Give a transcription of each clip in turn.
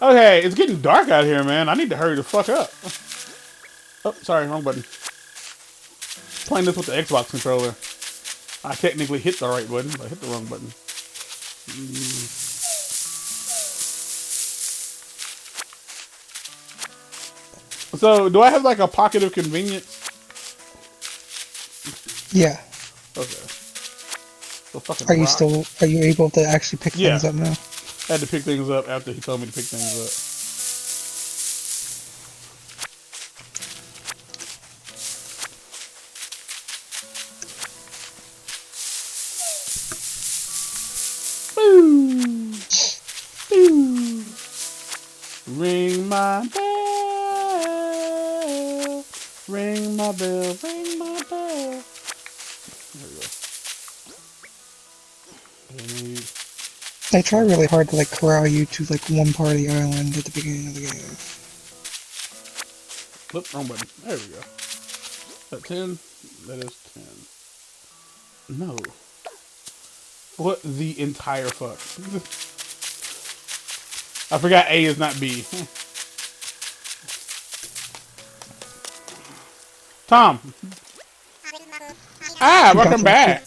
Okay, it's getting dark out here, man. I need to hurry the fuck up. Oh, sorry, wrong button. Playing this with the Xbox controller. I technically hit the right button, but I hit the wrong button. So, do I have like a pocket of convenience? Yeah. Okay. So fucking Are you rock. still? Are you able to actually pick Yeah. things up now? I had to pick things up after he told me to pick things up. Boo! Boo! Ring my bell. Ring my bell. Ring my bell. There we go. They try really hard to like corral you to like one part of the island at the beginning of the game. Look, wrong button. There we go. That 10? That is 10. No. What the entire fuck? I forgot A is not B. Tom. Welcome back.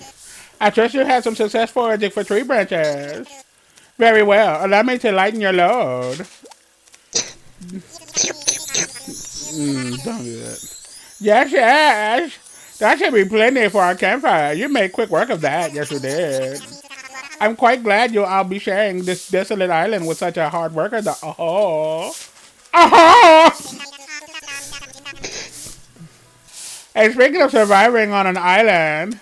I trust you had some success foraging for tree branches. Very well. Allow me to lighten your load. Don't do that. Yes, yes. That should be plenty for our campfire. You made quick work of that. Yes, you did. I'm quite glad you'll all be sharing this desolate island with such a hard worker. Oh. And speaking of surviving on an island,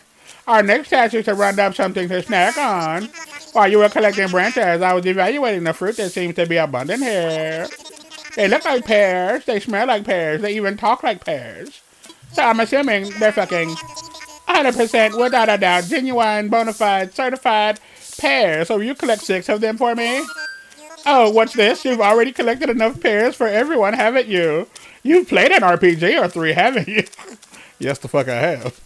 our next task is to round up something to snack on. While you were collecting branches, I was evaluating the fruit that seems to be abundant here. They look like pears, they smell like pears, they even talk like pears. So I'm assuming they're fucking 100% without a doubt genuine, bona fide, certified pears. So you collect 6 of them for me? Oh, what's this? You've already collected enough pears for everyone, haven't you? You've played an RPG or 3, haven't you? Yes, the fuck I have.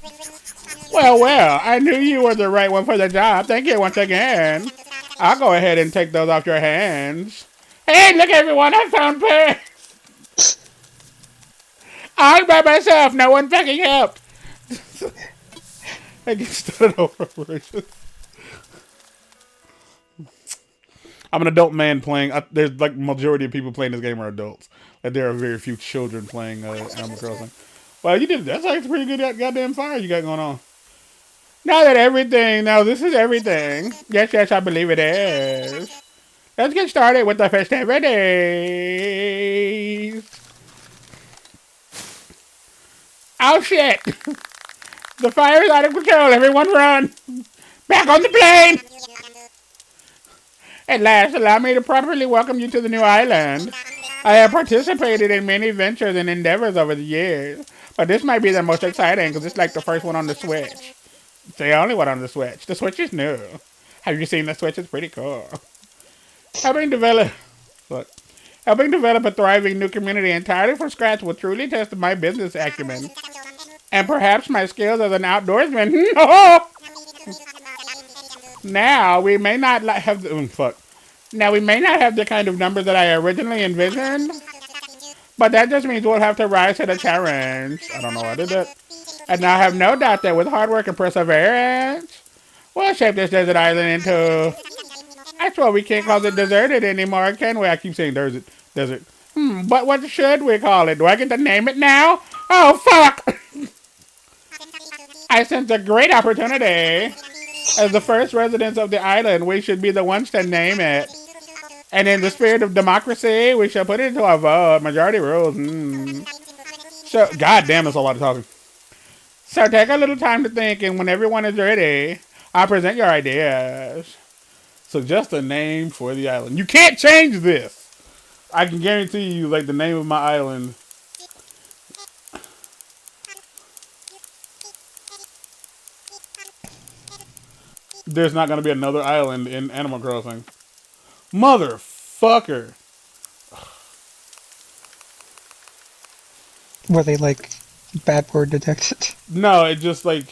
Well, I knew you were the right one for the job. Thank you once again. I'll go ahead and take those off your hands. Hey, look everyone, I found pears! All by myself, no one fucking helped. I get started over. I'm an adult man playing. There's like majority of people playing this game are adults. Like there are very few children playing Animal Crossing. Well, you did. That's like pretty good goddamn fire you got going on. Now this is everything. Yes, I believe it is. Let's get started with the festivities. Oh shit! The fire is out of control. Everyone run! Back on the plane! At last, allow me to properly welcome you to the new island. I have participated in many ventures and endeavors over the years, but this might be the most exciting because it's like the first one on the Switch. It's the only one on the Switch. The Switch is new. Have you seen the Switch? It's pretty cool. Helping develop a thriving new community entirely from scratch will truly test my business acumen. And perhaps my skills as an outdoorsman. Now, we may not have the... Now, we may not have the kind of numbers that I originally envisioned, but that just means we'll have to rise to the challenge. I don't know why I did that. And I have no doubt that with hard work and perseverance, we'll shape this desert island into... Actually, we can't call it deserted anymore, can we? I keep saying desert. But what should we call it? Do I get to name it now? Oh, fuck! I sense a great opportunity. As the first residents of the island, we should be the ones to name it. And in the spirit of democracy, we shall put it into a vote. Majority rules. So, goddamn, that's a lot of talking. So take a little time to think, and when everyone is ready, I'll present your ideas. Suggest a name for the island. You can't change this! I can guarantee you, like, the name of my island. There's not gonna be another island in Animal Crossing. Motherfucker! Were they like bad word detected? No, it just like...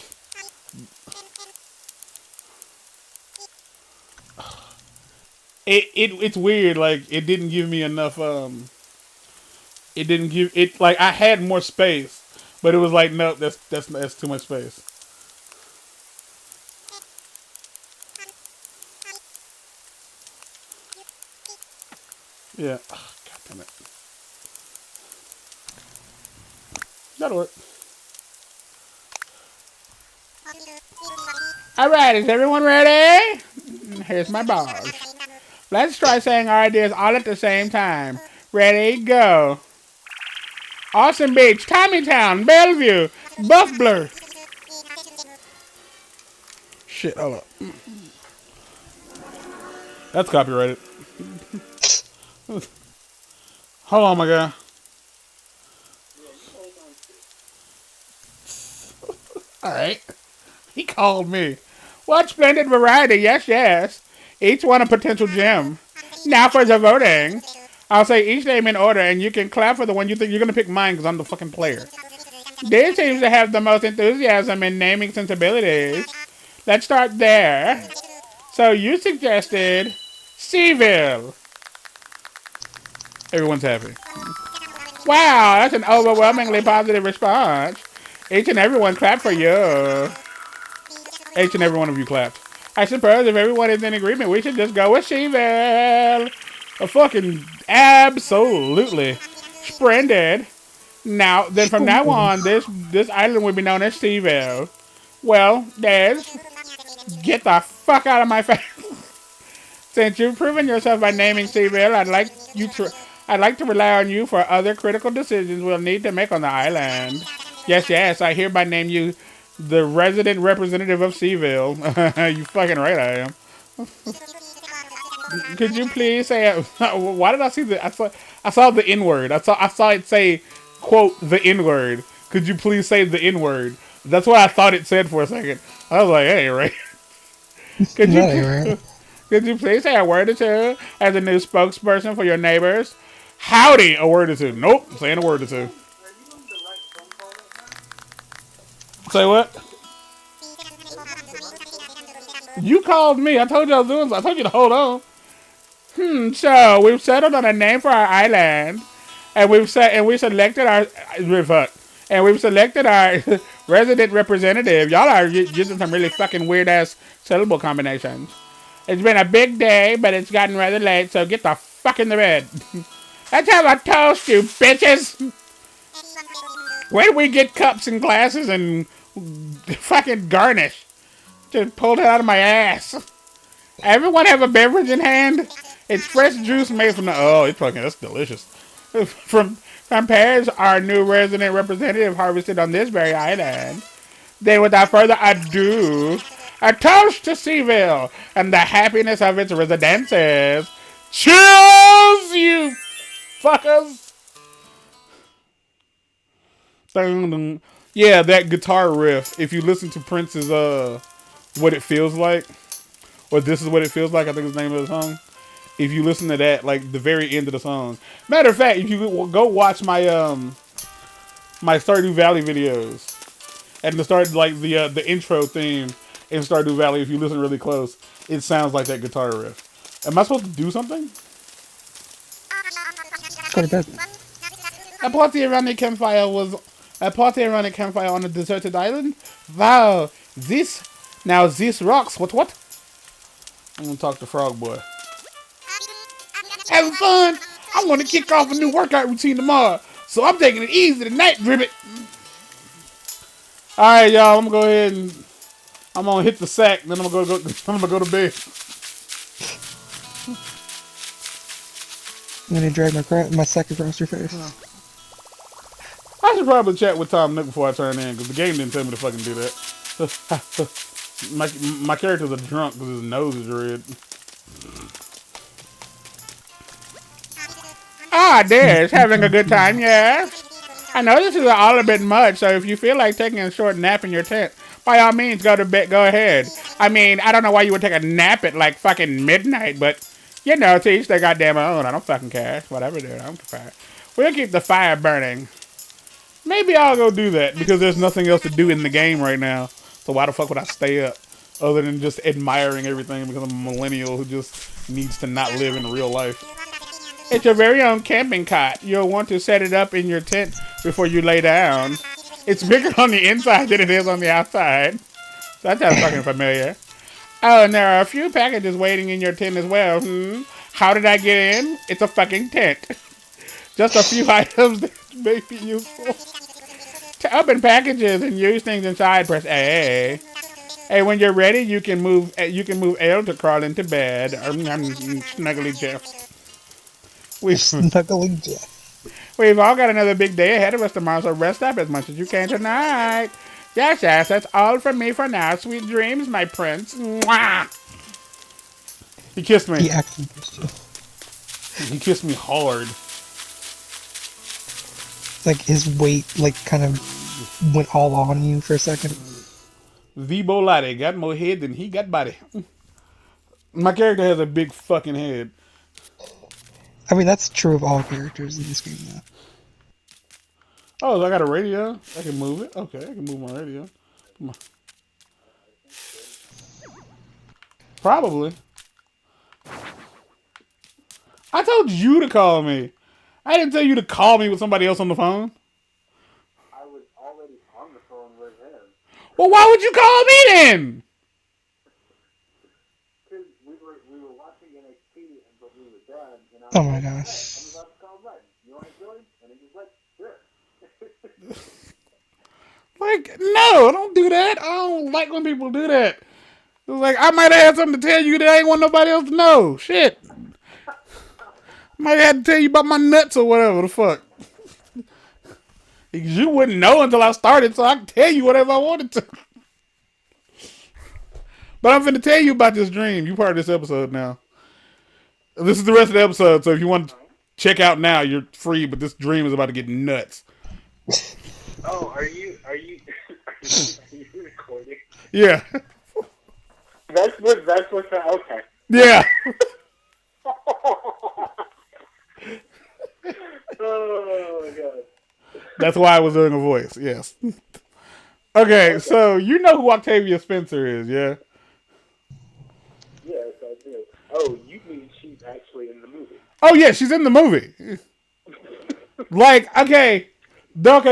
It's weird. Like it didn't give me enough. It didn't give it like I had more space, but it was like no, that's too much space. Yeah. Oh, God damn it. That'll work. All right, is everyone ready? Here's my balls. Let's try saying our ideas all at the same time. Ready, go. Austin Beach, Tommytown, Bellevue, Buffalo. Shit, hold up. That's copyrighted. Hold on, my guy. All right. He called me. What splendid variety. Yes, yes. Each one a potential gem. Now for the voting. I'll say each name in order, and you can clap for the one you think you're going to pick mine because I'm the fucking player. This seems to have the most enthusiasm in naming sensibilities. Let's start there. So you suggested Seaville. Everyone's happy. Wow, that's an overwhelmingly positive response. Each and everyone clapped for you. Each and every one of you clapped. I suppose if everyone is in agreement, we should just go with Seaville. A fucking absolutely splendid. Now, then from now on, this island will be known as Seaville. Well, Dez, get the fuck out of my face. Since you've proven yourself by naming Seaville, I'd like to rely on you for other critical decisions we'll need to make on the island. Yes, yes, I hereby name you the resident representative of Seaville. You fucking right I am. Could you please say why did I see the I saw the N-word. I saw it say quote the N-word. Could you please say the N-word? That's what I thought it said for a second. I was like, hey, right. Could you please say a word or two as a new spokesperson for your neighbors? Howdy, a word or two. Nope, saying a word or two. Say what? You called me. I told you I was doing. I told you to hold on. So we've settled on a name for our island, and we selected our resident representative. Y'all are using some really fucking weird ass syllable combinations. It's been a big day, but it's gotten rather late, so get the fuck in the bed. Let's have a toast, you bitches. Where do we get cups and glasses and fucking garnish? Just pulled it out of my ass. Everyone have a beverage in hand? It's fresh juice made from the... Oh, it's fucking... That's delicious. From Paris, our new resident representative harvested on this very island. Then, without further ado, a toast to Seaville and the happiness of its residents. Cheers, you fuckers! Yeah, that guitar riff. If you listen to Prince's What It Feels Like, or This Is What It Feels Like, I think is the name of the song. If you listen to that, like the very end of the song. Matter of fact, if you go watch my my Stardew Valley videos, and the intro theme in Stardew Valley, if you listen really close, it sounds like that guitar riff. Am I supposed to do something? Go to bed. A party around the campfire on a deserted island? Wow, this rocks. What? I'm gonna talk to Frog Boy. Having fun? I'm gonna kick off a new workout routine tomorrow, so I'm taking it easy tonight, Dribbit. Alright, y'all, I'm gonna go ahead and I'm gonna hit the sack, then I'm gonna go to bed. I'm gonna drag my sack across your face. I should probably chat with Tom Nook before I turn in, because the game didn't tell me to fucking do that. my character's a drunk because his nose is red. Ah, Dez, having a good time, yeah? I know this is all a bit much, so if you feel like taking a short nap in your tent, by all means, go to bed, go ahead. I mean, I don't know why you would take a nap at like fucking midnight, but, you know, to each their goddamn own. I don't fucking care. Whatever, dude, I don't care. We'll keep the fire burning. Maybe I'll go do that, because there's nothing else to do in the game right now. So why the fuck would I stay up? other than just admiring everything because I'm a millennial who just needs to not live in real life. It's your very own camping cot. You'll want to set it up in your tent before you lay down. It's bigger on the inside than it is on the outside. So that sounds fucking familiar. Oh, and there are a few packages waiting in your tent as well. How did I get in? It's a fucking tent. Just a few items that may be useful. To open packages and use things inside, press A. Hey, when you're ready, you can move L to crawl into bed. I'm snuggly Jeff. Snuggling Jeff. We've all got another big day ahead of us tomorrow, so rest up as much as you can tonight. Yes, that's all from me for now. Sweet dreams, my prince. Mwah! He kissed me. He actually kissed you. He kissed me hard. Like his weight, like kind of went all on you for a second. Vibo Latte got more head than he got body. My character has a big fucking head. I mean, that's true of all characters in this game, though. Oh, I got a radio. I can move it. Okay, I can move my radio. Come on. Probably. I told you to call me. I didn't tell you to call me with somebody else on the phone. I was already on the phone with him. Well, why would you call me then? Because we were watching NXT, but we were done. And I was Oh my like, gosh. I'm about to call Button. You want to join? And he was like, sure. Like, no, don't do that. I don't like when people do that. It was like, I might have had something to tell you that I ain't want nobody else to know. Shit. Might have had to tell you about my nuts or whatever the fuck. You wouldn't know until I started, so I can tell you whatever I wanted to. But I'm finna tell you about this dream. You part of this episode now. This is the rest of the episode, so if you want to check out now, you're free, but this dream is about to get nuts. Oh, are you recording? Yeah. That's what's okay. Yeah. Oh my god. That's why I was doing a voice, yes. Okay, so you know who Octavia Spencer is, yeah? Yes, I do. Oh, you mean she's actually in the movie? Oh, yeah, she's in the movie. Like, okay,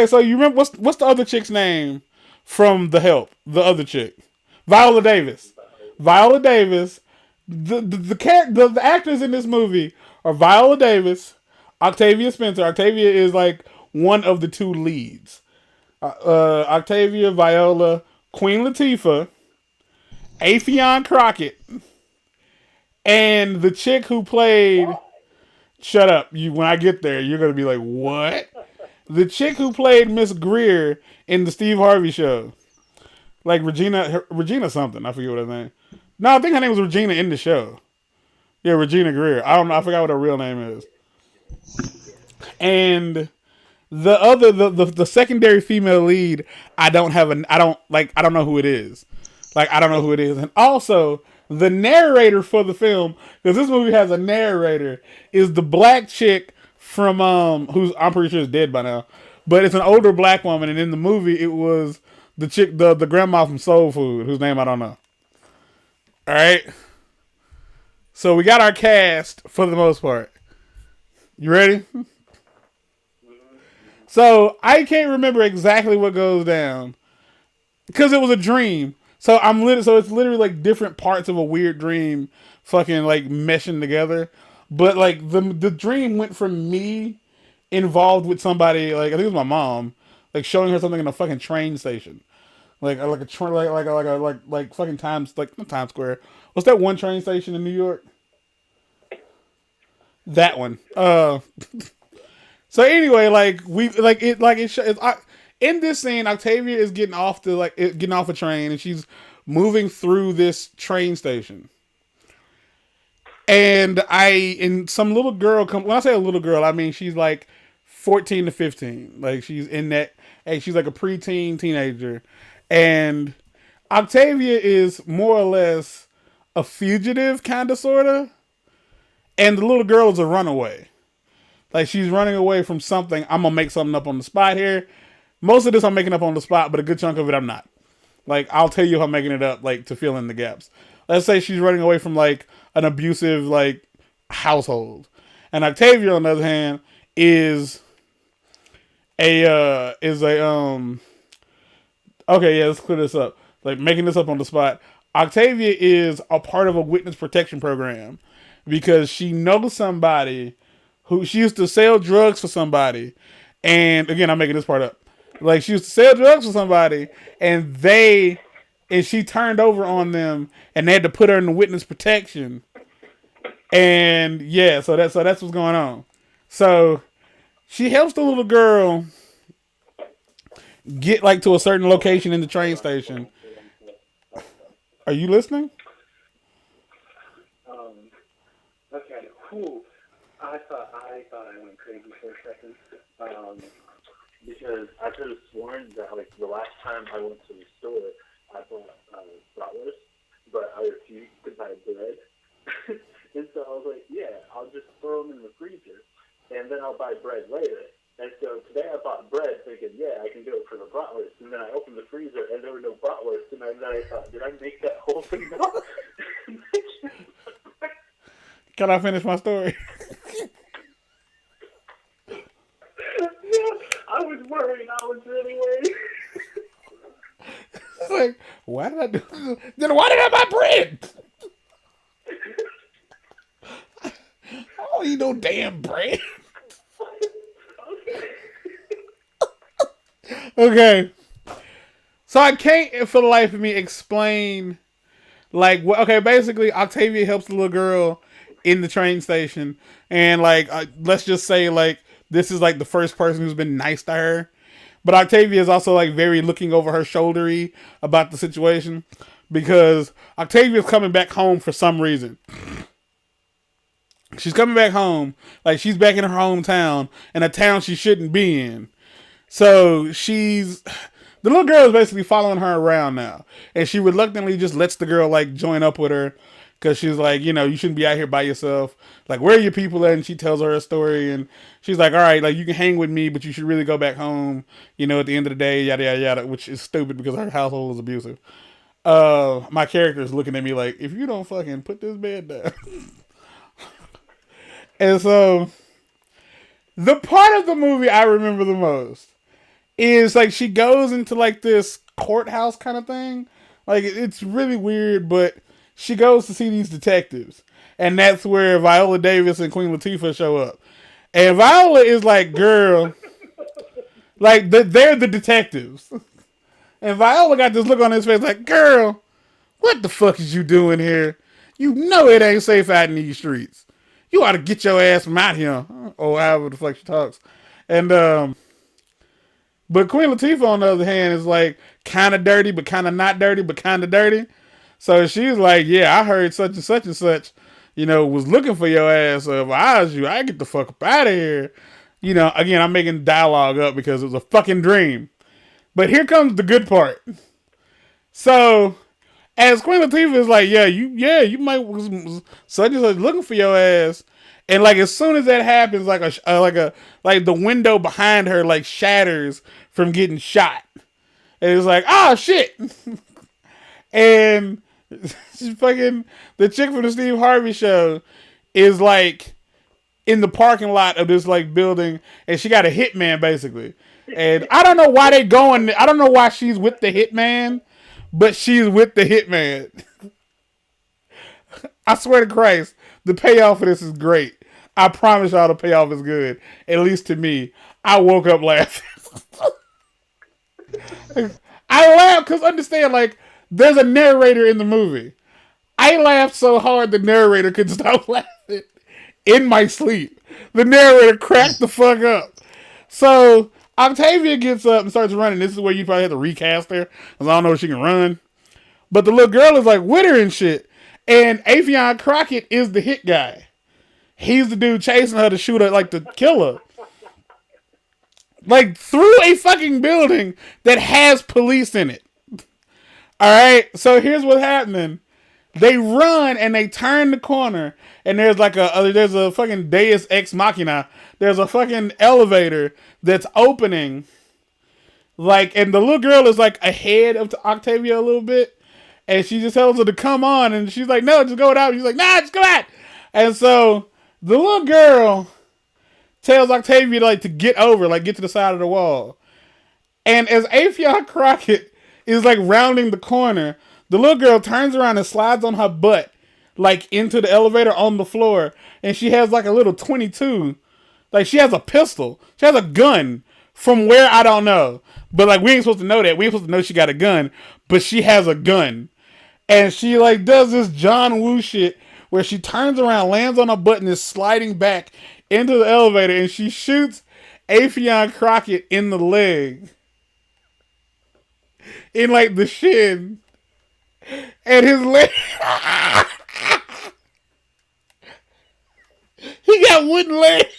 so you remember, what's the other chick's name from The Help? The other chick. Viola Davis. Viola Davis. The actors in this movie are Viola Davis, Octavia Spencer. Octavia is like one of the two leads. Octavia, Viola, Queen Latifah, Afion Crockett, and the chick who played... Shut up. When I get there, you're going to be like, what? The chick who played Miss Greer in the Steve Harvey show. Like Regina something. I forget what her name. No, I think her name was Regina in the show. Yeah, Regina Greer. I don't know. I forgot what her real name is. And the secondary female lead, I don't know who it is. Like, I don't know who it is. And also, the narrator for the film, because this movie has a narrator, is the black chick from, who's, I'm pretty sure is dead by now. But it's an older black woman, and in the movie, it was the chick, the grandma from Soul Food, whose name I don't know. Alright? So we got our cast, for the most part. You ready? So, I can't remember exactly what goes down. Because it was a dream. So so it's literally like different parts of a weird dream fucking like meshing together. But like the dream went from me involved with somebody, like I think it was my mom, like showing her something in a fucking train station. Like a train, like fucking not Times Square. What's that one train station in New York? That one. So anyway, in this scene, Octavia is getting off a train, and she's moving through this train station. And some little girl when I say a little girl, I mean she's like 14 to 15. Like she's in that, hey, she's like a preteen teenager. And Octavia is more or less a fugitive, kind of, sort of. And the little girl is a runaway. Like she's running away from something. I'm going to make something up on the spot here. Most of this I'm making up on the spot, but a good chunk of it I'm not. Like, I'll tell you if I'm making it up, like, to fill in the gaps. Let's say she's running away from, like, an abusive, like, household. And Octavia, on the other hand, is okay, yeah, let's clear this up. Like, making this up on the spot. Octavia is a part of a witness protection program because she knows somebody who she used to sell drugs for somebody. And again, I'm making this part up. Like, she used to sell drugs for somebody, and she turned over on them, and they had to put her in the witness protection. And yeah, so that's what's going on. So she helps the little girl get like to a certain location in the train station. Are you listening? Okay. Whew. I thought I went crazy for a second. Because I could have sworn that like the last time I went to the store, I bought bratwurst, but I refused to buy bread. And so I was like, yeah, I'll just throw them in the freezer, and then I'll buy bread later. And so today I bought bread thinking, yeah, I can do it for the bratwurst. And then I opened the freezer, and there were no bratwurst. And then I thought, did I make that whole thing up? Can I finish my story? Yeah, I was worried. I was really worried. Like, why did I do this? Then why did I buy bread? I don't eat no damn bread. Okay. So I can't, for the life of me, explain, like, okay, basically, Octavia helps the little girl in the train station, and, like, let's just say, like, this is, like, the first person who's been nice to her. But Octavia is also, like, very looking over her shouldery about the situation, because Octavia's coming back home for some reason. She's coming back home, like, she's back in her hometown, in a town she shouldn't be in. So the little girl is basically following her around now. And she reluctantly just lets the girl, like, join up with her. Because she's like, you know, you shouldn't be out here by yourself. Like, where are your people at? And she tells her a story. And she's like, all right, like, you can hang with me, but you should really go back home, you know, at the end of the day, yada, yada, yada. Which is stupid because her household is abusive. My character is looking at me like, if you don't fucking put this bed down. And so, the part of the movie I remember the most is, like, she goes into, like, this courthouse kind of thing. Like, it's really weird, but she goes to see these detectives. And that's where Viola Davis and Queen Latifah show up. And Viola is like, girl, like, they're the detectives. And Viola got this look on his face like, girl, what the fuck is you doing here? You know it ain't safe out in these streets. You ought to get your ass from out here. Or however the fuck she talks. And, but Queen Latifah, on the other hand, is like kind of dirty, but kind of not dirty, but kind of dirty. So she's like, yeah, I heard such and such, you know, was looking for your ass. So if I was you, I'd get the fuck up out of here. You know, again, I'm making dialogue up because it was a fucking dream. But here comes the good part. So, as Queen Latifah is like, you might was such and such looking for your ass. And like as soon as that happens, like the window behind her like shatters from getting shot. And it's like, oh shit. And she's fucking the chick from the Steve Harvey show is like in the parking lot of this like building, and she got a hitman basically. And I don't know why they going. I don't know why she's with the hitman, but she's with the hitman. I swear to Christ, the payoff for this is great. I promise y'all the payoff is good. At least to me. I woke up laughing. I laughed because understand, like, there's a narrator in the movie. I laughed so hard the narrator couldn't stop laughing in my sleep. The narrator cracked the fuck up. So Octavia gets up and starts running. This is where you probably have to recast her because I don't know if she can run. But the little girl is like with her and shit. And Afion Crockett is the hit guy. He's the dude chasing her to shoot her, like to kill her. Like through a fucking building that has police in it. Alright, so here's what's happening. They run and they turn the corner and there's like there's a fucking Deus Ex Machina. There's a fucking elevator that's opening Like, and the little girl is like ahead of Octavia a little bit, and she just tells her to come on, and she's like, no, just go out. She's like, nah, just go out. And so the little girl tells Octavia like to get over, like get to the side of the wall. And as Afion Crockett is like rounding the corner, the little girl turns around and slides on her butt, like into the elevator on the floor, and she has like a little 22. Like she has a pistol. She has a gun from where I don't know. But like we ain't supposed to know that. We ain't supposed to know she got a gun, but she has a gun. And she like does this John Woo shit where she turns around, lands on her butt, and is sliding back into the elevator, and she shoots Afion Crockett in the leg. In like the shin. And his leg he got wooden legs.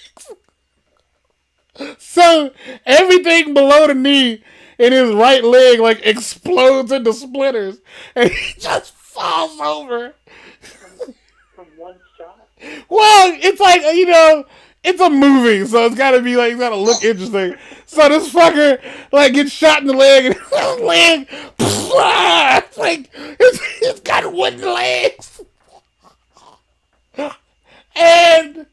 So everything below the knee in his right leg like explodes into splinters, and he just falls over. From one shot. Well, it's like, you know, it's a movie, so it's gotta be like, it's gotta look interesting. So this fucker like gets shot in the leg, and his leg, like it's got wooden legs, and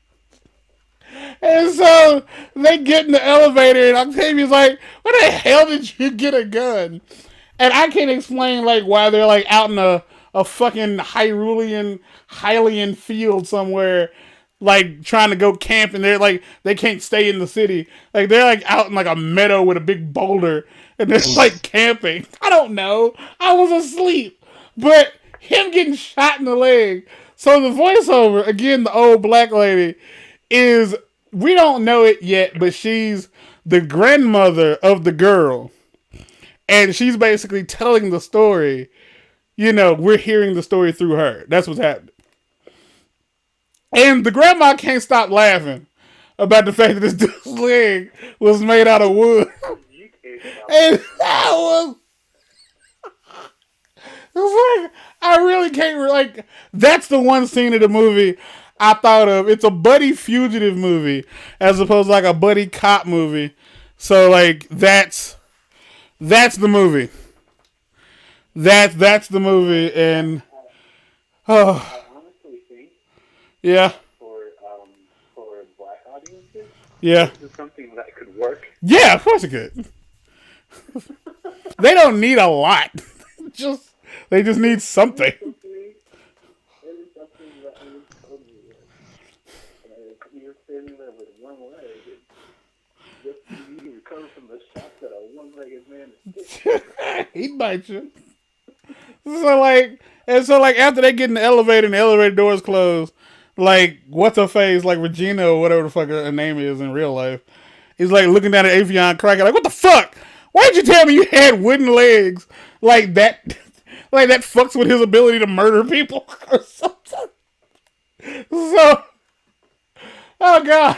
so they get in the elevator, and Octavia's like, where the hell did you get a gun? And I can't explain like why they're like out in a fucking Hylian field somewhere, like trying to go camp, and they're like they can't stay in the city. Like they're like out in like a meadow with a big boulder, and they're like camping. I don't know. I was asleep. But him getting shot in the leg. So the voiceover, again, the old black lady, is, we don't know it yet, but she's the grandmother of the girl. And she's basically telling the story. You know, we're hearing the story through her. That's what's happening. And the grandma can't stop laughing about the fact that this dude's leg was made out of wood. And that was... It's like, I really can't... Like, that's the one scene of the movie I thought of. It's a buddy fugitive movie as opposed to like a buddy cop movie. So, like, that's the movie. That's the movie, and... Oh... I honestly think... Yeah. For black audiences, yeah, this is something that could work. Yeah, of course it could. They don't need a lot. They just need something. You're standing there with one leg, and just you recover from the shots that a one-legged man is. He'd bite you. So like after they get in the elevator and the elevator doors close, like what's her face, like Regina or whatever the fuck her name is in real life, is like looking down at Afion Crockett like, what the fuck? Why'd you tell me you had wooden legs? Like that fucks with his ability to murder people or something. So, oh god.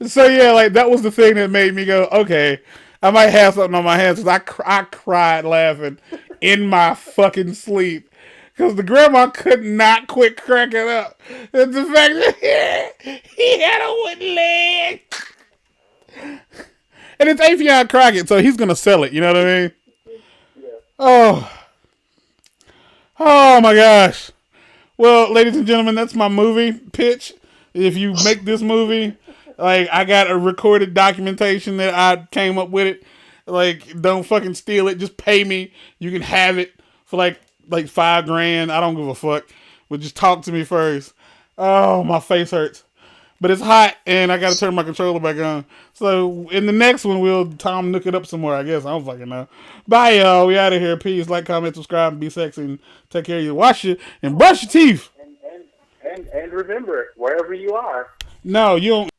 So yeah, like that was the thing that made me go, okay, I might have something on my hands, because I cried laughing in my fucking sleep. Because the grandma could not quit cracking up. And the fact that he had a wooden leg. And it's Afion Crockett, so he's going to sell it, you know what I mean? Oh. Oh my gosh. Well, ladies and gentlemen, that's my movie pitch. If you make this movie... Like, I got a recorded documentation that I came up with it. Like, don't fucking steal it. Just pay me. You can have it for like $5,000. I don't give a fuck. But just talk to me first. Oh, my face hurts. But it's hot, and I got to turn my controller back on. So, in the next one, we'll Tom Nook it up some more, I guess. I don't fucking know. Bye, y'all. We out of here. Peace. Like, comment, subscribe, and be sexy. And take care of you. Wash it and brush your teeth. And remember, wherever you are. No, you don't.